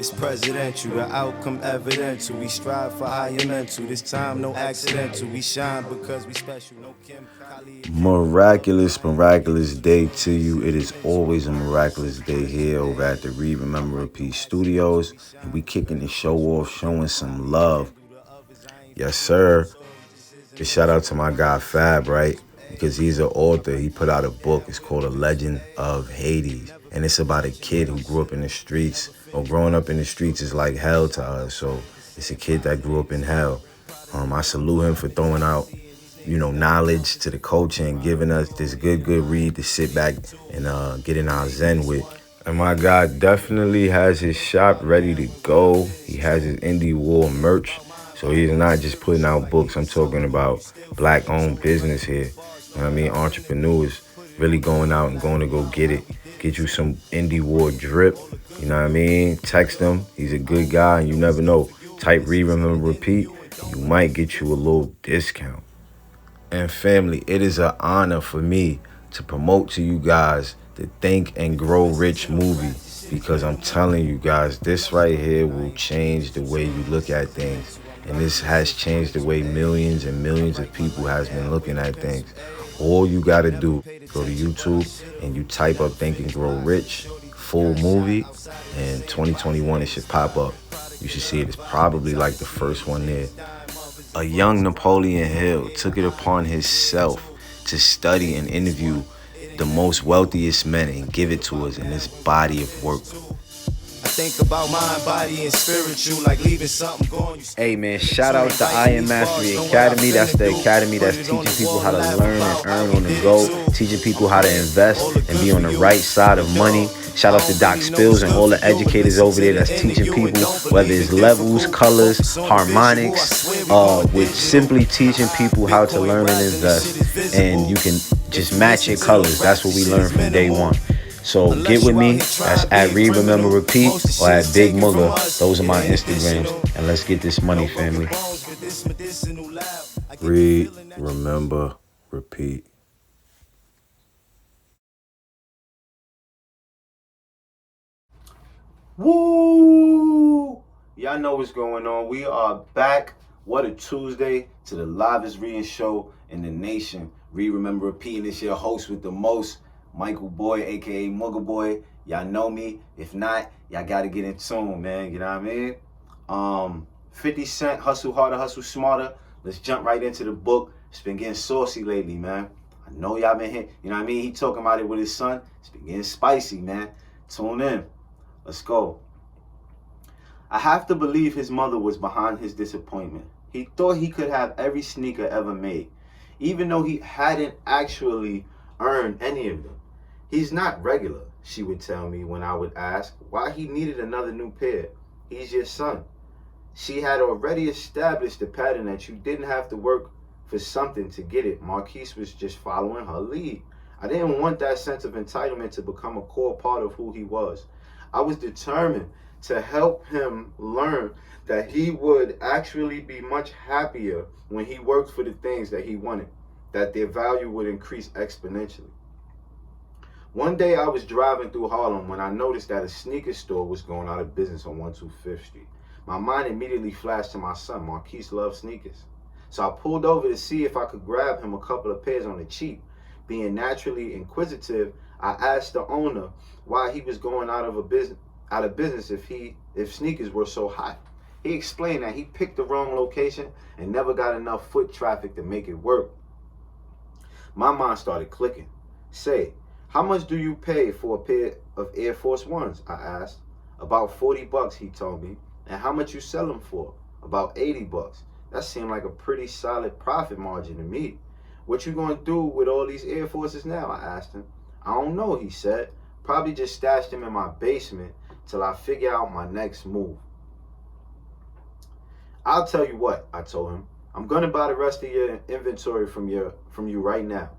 It's presidential, the outcome evidential. We strive for higher mental. This time no accidental. We shine because we special. No Kim, Khalid. Miraculous day to you. It is always a miraculous day here over at the Read, Remember, Repeat Studios. And we kicking the show off, showing some love. Yes, sir. A shout out to my guy Fab, right? Because he's an author. He put out a book. It's called A Legend of Hades. And it's about a kid who grew up in the streets. Or growing up in the streets is like hell to us. So it's a kid that grew up in hell. I salute him for throwing out, knowledge to the culture and giving us this good read to sit back and get in our zen with. And my guy definitely has his shop ready to go. He has his Indie War merch. So he's not just putting out books. I'm talking about black-owned business here. You know what I mean? Entrepreneurs really going out and going to go get it. Get you some Indie War drip. You know what I mean? Text him. He's a good guy, and you never know. Type Read, Remember, Repeat. You might get you a little discount. And family, it is an honor for me to promote to you guys the Think and Grow Rich movie, because I'm telling you guys, this right here will change the way you look at things. And this has changed the way millions and millions of people has been looking at things. All you got to do, go to YouTube and you type up Think and Grow Rich, full movie, and 2021 it should pop up. You should see it. It's probably like the first one there. A young Napoleon Hill took it upon himself to study and interview the most wealthiest men and give it to us in this body of work. I think about mind, body, and spiritual, like leaving something going. Hey man, shout out to I Am Mastery Academy. That's the academy that's teaching people how to learn and earn on the go, teaching people how to invest and be on the right side of money. Shout out to Doc Spills and all the educators over there that's teaching people, whether it's levels, colors, harmonics, with simply teaching people how to learn and invest. And you can just match your colors. That's what we learned from day one. So get with me. That's at Read, Remember, Repeat, or at Big MUGGA. Those are my Instagrams. And let's get this money, family. Read, remember, repeat. Woo! Y'all know what's going on. We are back. What a Tuesday to the livest reading show in the nation. Read, remember, repeat. And it's your host with the most, Michael Boy, aka Mugga Boy. Y'all know me. If not, y'all gotta get in tune, man. You know what I mean? 50 Cent, Hustle Harder, Hustle Smarter. Let's jump right into the book. It's been getting saucy lately, man. I know y'all been here. You know what I mean? He talking about it with his son. It's been getting spicy, man. Tune in. Let's go. I have to believe his mother was behind his disappointment. He thought he could have every sneaker ever made, even though he hadn't actually earned any of them. He's not regular, she would tell me when I would ask why he needed another new pair. He's your son. She had already established the pattern that you didn't have to work for something to get it. Marquise was just following her lead. I didn't want that sense of entitlement to become a core part of who he was. I was determined to help him learn that he would actually be much happier when he worked for the things that he wanted, that their value would increase exponentially. One day I was driving through Harlem when I noticed that a sneaker store was going out of business on 125th Street. My mind immediately flashed to my son. Marquise loves sneakers. So I pulled over to see if I could grab him a couple of pairs on the cheap. Being naturally inquisitive, I asked the owner why he was going out of business if sneakers were so hot. He explained that he picked the wrong location and never got enough foot traffic to make it work. My mind started clicking. Say, how much do you pay for a pair of Air Force Ones? I asked. About 40 bucks, he told me. And how much you sell them for? About 80 bucks. That seemed like a pretty solid profit margin to me. What you gonna do with all these Air Forces now? I asked him. I don't know, he said. Probably just stash them in my basement till I figure out my next move. I'll tell you what, I told him. I'm gonna buy the rest of your inventory from you right now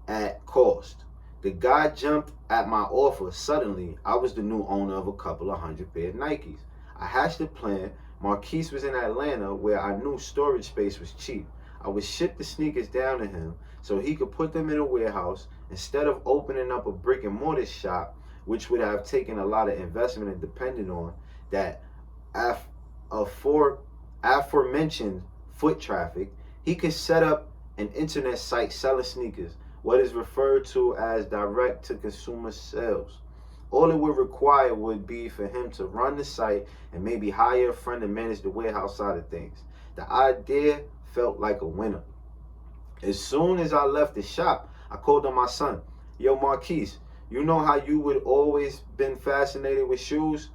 at cost. The guy jumped at my offer. Suddenly, I was the new owner of a couple of hundred pair of Nikes. I hatched a plan. Marquise was in Atlanta where I knew storage space was cheap. I would ship the sneakers down to him so he could put them in a warehouse instead of opening up a brick and mortar shop, which would have taken a lot of investment and depended on that aforementioned foot traffic, he could set up an internet site selling sneakers, what is referred to as direct-to-consumer sales. All it would require would be for him to run the site and maybe hire a friend to manage the warehouse side of things. The idea felt like a winner. As soon as I left the shop, I called on my son. Yo, Marquise, you know how you would always been fascinated with shoes?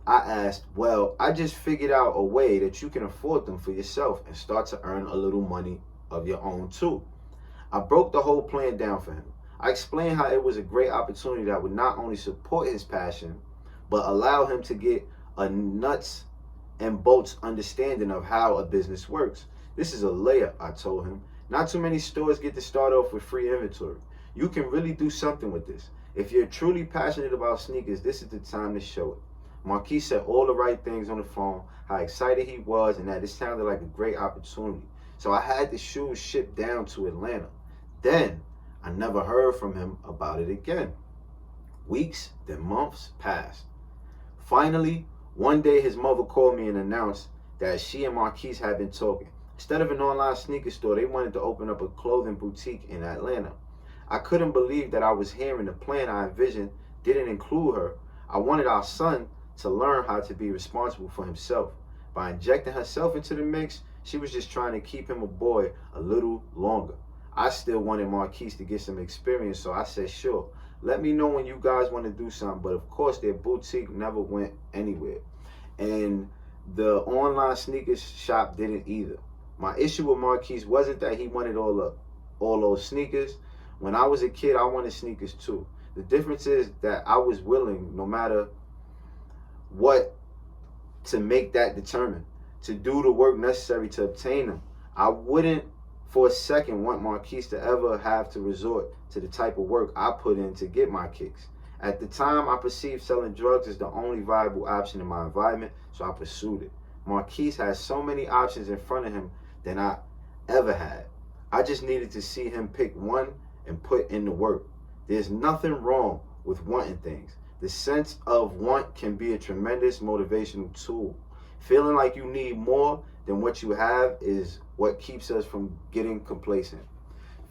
I asked. Well, I just figured out a way that you can afford them for yourself and start to earn a little money of your own too. I broke the whole plan down for him. I explained how it was a great opportunity that would not only support his passion, but allow him to get a nuts and bolts understanding of how a business works. This is a layup, I told him. Not too many stores get to start off with free inventory. You can really do something with this. If you're truly passionate about sneakers, this is the time to show it. Marquis said all the right things on the phone, how excited he was, and that it sounded like a great opportunity. So I had the shoes shipped down to Atlanta. Then I never heard from him about it again. Weeks, then months passed. Finally, one day his mother called me and announced that she and Marquise had been talking. Instead of an online sneaker store, they wanted to open up a clothing boutique in Atlanta. I couldn't believe that I was hearing the plan I envisioned didn't include her. I wanted our son to learn how to be responsible for himself. By injecting herself into the mix, she was just trying to keep him a boy a little longer. I still wanted Marquise to get some experience, so I said, sure, let me know when you guys want to do something. But of course, their boutique never went anywhere. And the online sneakers shop didn't either. My issue with Marquise wasn't that he wanted all those sneakers. When I was a kid, I wanted sneakers too. The difference is that I was willing, no matter what, to make that determined, to do the work necessary to obtain them. I wouldn't for a second want Marquise to ever have to resort to the type of work I put in to get my kicks. At the time, I perceived selling drugs as the only viable option in my environment, so I pursued it. Marquise has so many options in front of him than I ever had. I just needed to see him pick one and put in the work. There's nothing wrong with wanting things. The sense of want can be a tremendous motivational tool. Feeling like you need more than what you have is what keeps us from getting complacent.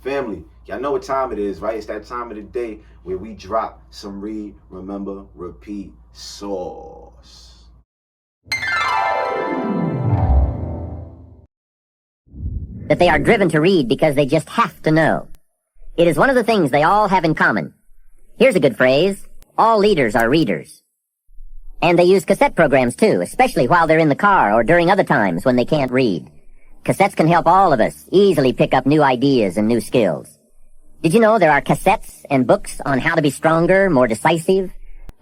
Family, y'all know what time it is, right? It's that time of the day where we drop some read, remember, repeat sauce. That they are driven to read because they just have to know. It is one of the things they all have in common. Here's a good phrase. All leaders are readers. And they use cassette programs too, especially while they're in the car or during other times when they can't read. Cassettes can help all of us easily pick up new ideas and new skills. Did you know there are cassettes and books on how to be stronger, more decisive,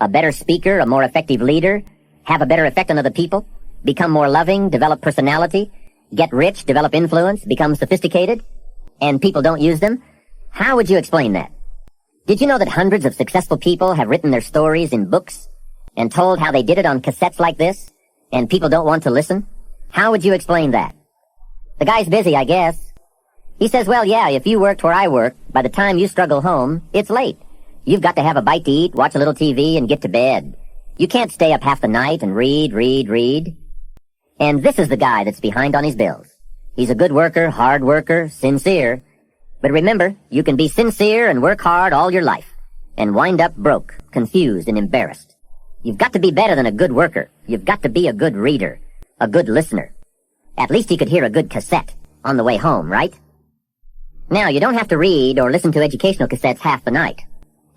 a better speaker, a more effective leader, have a better effect on other people, become more loving, develop personality, get rich, develop influence, become sophisticated, and people don't use them? How would you explain that? Did you know that hundreds of successful people have written their stories in books and told how they did it on cassettes like this, and people don't want to listen? How would you explain that? The guy's busy, I guess. He says, well, yeah, if you worked where I work, by the time you struggle home, it's late. You've got to have a bite to eat, watch a little TV, and get to bed. You can't stay up half the night and read. And this is the guy that's behind on his bills. He's a good worker, hard worker, sincere. But remember, you can be sincere and work hard all your life and wind up broke, confused, and embarrassed. You've got to be better than a good worker. You've got to be a good reader, a good listener. At least he could hear a good cassette on the way home, right? Now, you don't have to read or listen to educational cassettes half the night.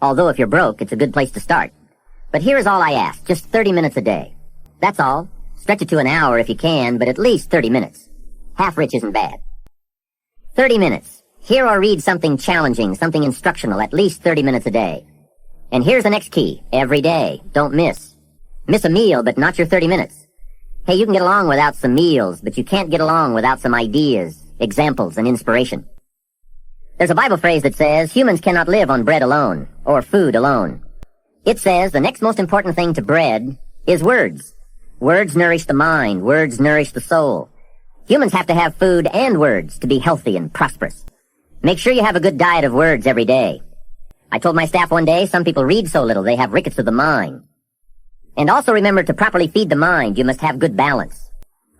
Although if you're broke, it's a good place to start. But here is all I ask, just 30 minutes a day. That's all. Stretch it to an hour if you can, but at least 30 minutes. Half rich isn't bad. 30 minutes. Hear or read something challenging, something instructional, at least 30 minutes a day. And here's the next key. Every day. Don't miss. Miss a meal, but not your 30 minutes. Hey, you can get along without some meals, but you can't get along without some ideas, examples, and inspiration. There's a Bible phrase that says, humans cannot live on bread alone, or food alone. It says the next most important thing to bread is words. Words nourish the mind. Words nourish the soul. Humans have to have food and words to be healthy and prosperous. Make sure you have a good diet of words every day. I told my staff one day, some people read so little they have rickets of the mind. And also remember to properly feed the mind, you must have good balance.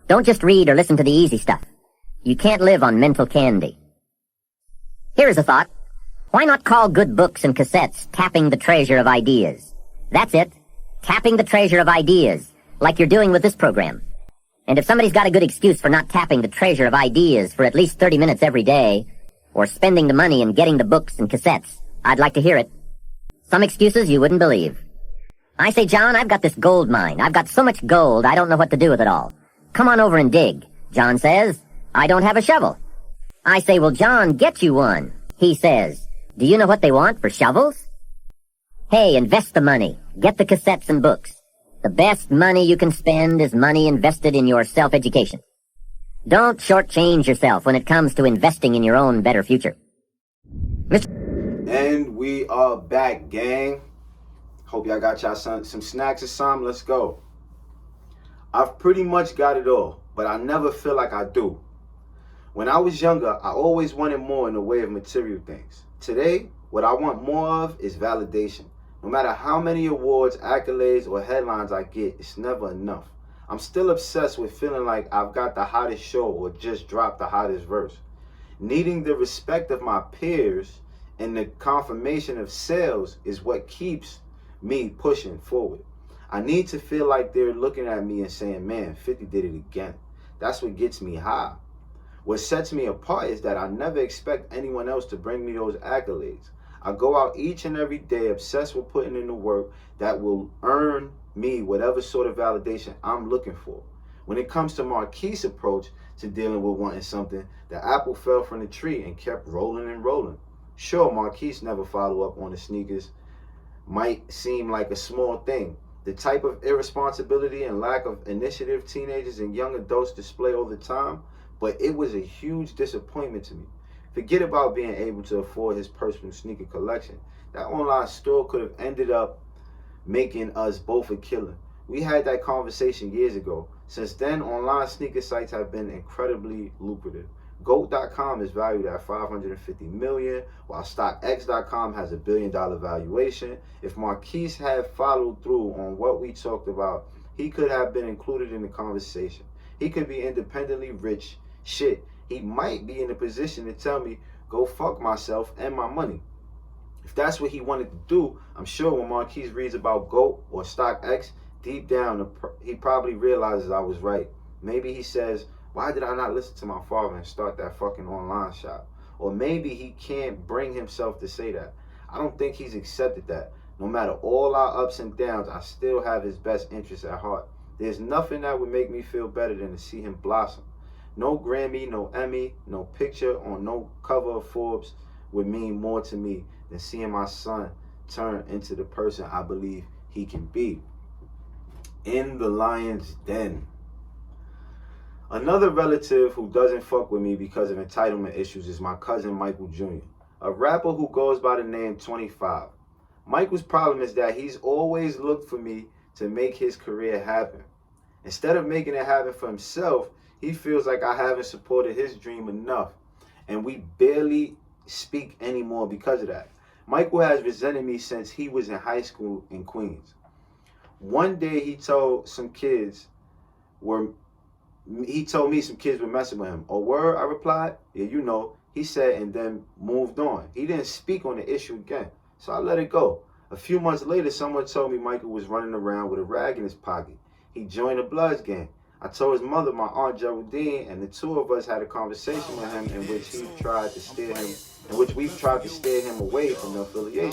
Don't just read or listen to the easy stuff. You can't live on mental candy. Here is a thought. Why not call good books and cassettes tapping the treasure of ideas? That's it. Tapping the treasure of ideas, like you're doing with this program. And if somebody's got a good excuse for not tapping the treasure of ideas for at least 30 minutes every day, or spending the money and getting the books and cassettes, I'd like to hear it. Some excuses you wouldn't believe. I say, John, I've got this gold mine. I've got so much gold, I don't know what to do with it all. Come on over and dig. John says, I don't have a shovel. I say, well, John, get you one. He says, do you know what they want for shovels? Hey, invest the money. Get the cassettes and books. The best money you can spend is money invested in your self-education. Don't shortchange yourself when it comes to investing in your own better future. And we are back, gang. Hope y'all got y'all some snacks or something. Let's go. I've pretty much got it all, but I never feel like I do. When I was younger, I always wanted more in the way of material things. Today, what I want more of is validation. No matter how many awards, accolades, or headlines I get, it's never enough. I'm still obsessed with feeling like I've got the hottest show or just dropped the hottest verse. Needing the respect of my peers and the confirmation of sales is what keeps me pushing forward. I need to feel like they're looking at me and saying, man, 50 did it again. That's what gets me high. What sets me apart is that I never expect anyone else to bring me those accolades. I go out each and every day obsessed with putting in the work that will earn me whatever sort of validation I'm looking for. When it comes to Marquis' approach to dealing with wanting something, the apple fell from the tree and kept rolling and rolling. Sure, Marquis never follow up on the sneakers. Might seem like a small thing. The type of irresponsibility and lack of initiative teenagers and young adults display all the time, but it was a huge disappointment to me. Forget about being able to afford his personal sneaker collection. That online store could have ended up making us both a killer. We had that conversation years ago. Since then, online sneaker sites have been incredibly lucrative. GOAT.com is valued at $550 million, while StockX.com has $1 billion valuation. If Marquis had followed through on what we talked about, he could have been included in the conversation. He could be independently rich. Shit, he might be in a position to tell me, go fuck myself and my money. If that's what he wanted to do, I'm sure when Marquis reads about GOAT or StockX, deep down, he probably realizes I was right. Maybe he says, why did I not listen to my father and start that fucking online shop? Or maybe he can't bring himself to say that. I don't think he's accepted that. No matter all our ups and downs, I still have his best interests at heart. There's nothing that would make me feel better than to see him blossom. No Grammy, no Emmy, no picture on no cover of Forbes would mean more to me than seeing my son turn into the person I believe he can be. In the lion's den. Another relative who doesn't fuck with me because of entitlement issues is my cousin Michael Jr., a rapper who goes by the name 25. Michael's problem is that he's always looked for me to make his career happen. Instead of making it happen for himself, he feels like I haven't supported his dream enough, and we barely speak anymore because of that. Michael has resented me since he was in high school in Queens. One day he told me some kids were messing with him. "Oh, word?" I replied. "Yeah, you know." He said, and then moved on. He didn't speak on the issue again, so I let it go. A few months later, someone told me Michael was running around with a rag in his pocket. He joined the Bloods gang. I told his mother, my aunt Geraldine, and the two of us had a conversation with him in which we've tried to steer him away from the affiliation.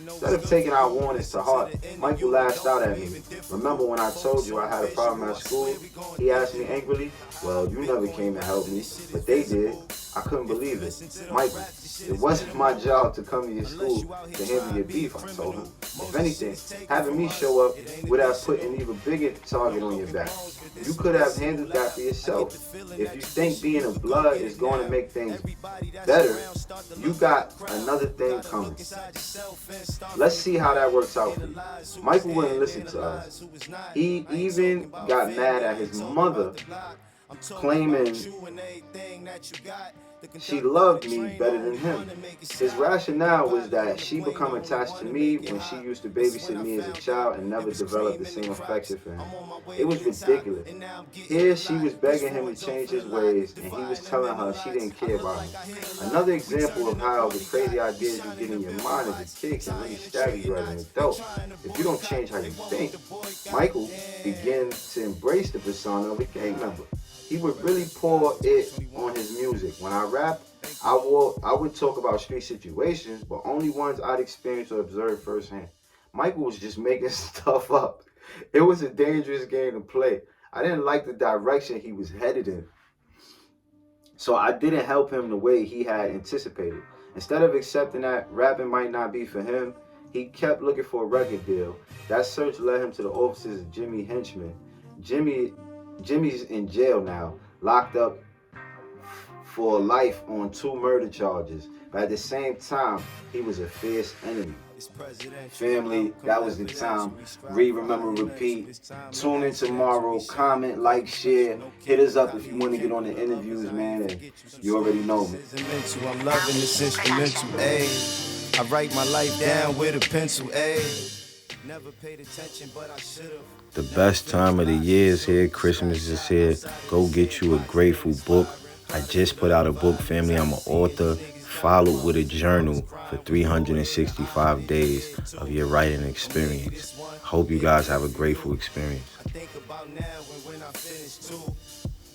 Instead of taking our warnings to heart, Michael lashed out at me. "Remember when I told you I had a problem at school?" He asked me angrily. "Well, you never came to help me, but they did." I couldn't believe it. "Michael, it wasn't my job to come to your school to handle your beef," I told him. "If anything, having me show up would have put an even bigger target on your back. You could have handled that for yourself. If you think being a Blood is going to make things better, you got another thing coming. Let's see how that works out for you." Michael wouldn't listen to us. He even got mad at his mother, claiming she loved me better than him. His rationale was that she become attached to me when she used to babysit me as a child and never developed the same affection for him. It was ridiculous. Here she was begging him to change his ways, and he was telling her she didn't care about him. Another example of how the crazy ideas you get in your mind as a kid can really stab you as an adult if you don't change how you think. Michael began to embrace the persona of a gang member. He would really pour it on his music. When I rap, I would talk about street situations, but only ones I'd experienced or observed firsthand. Michael was just making stuff up. It was a dangerous game to play. I didn't like the direction he was headed in, so I didn't help him the way he had anticipated. Instead of accepting that rapping might not be for him, he kept looking for a record deal. That search led him to the offices of Jimmy Henchman. Jimmy's in jail now, locked up for life on 2 murder charges. But at the same time, he was a fierce enemy. Family, that was the time. Read, remember, repeat. Tune in tomorrow. Comment, like, share. Hit us up if you want to get on the interviews, man. And you already know me. I'm loving this instrumental, ayy. I write my life down with a pencil, ayy. Never paid attention, but I should've. The best time of the year is here. Christmas is here. Go get you a grateful book. I just put out a book, family. I'm an author. Followed with a journal for 365 days of your writing experience. Hope you guys have a grateful experience. I think about now and when I finish too.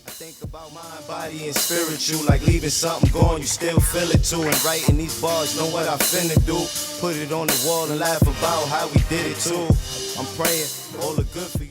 I think about mind, body, and spiritual. Like leaving something gone, you still feel it too. And writing these bars, know what I finna do. Put it on the wall and laugh about how we did it too. I'm praying all the good for you.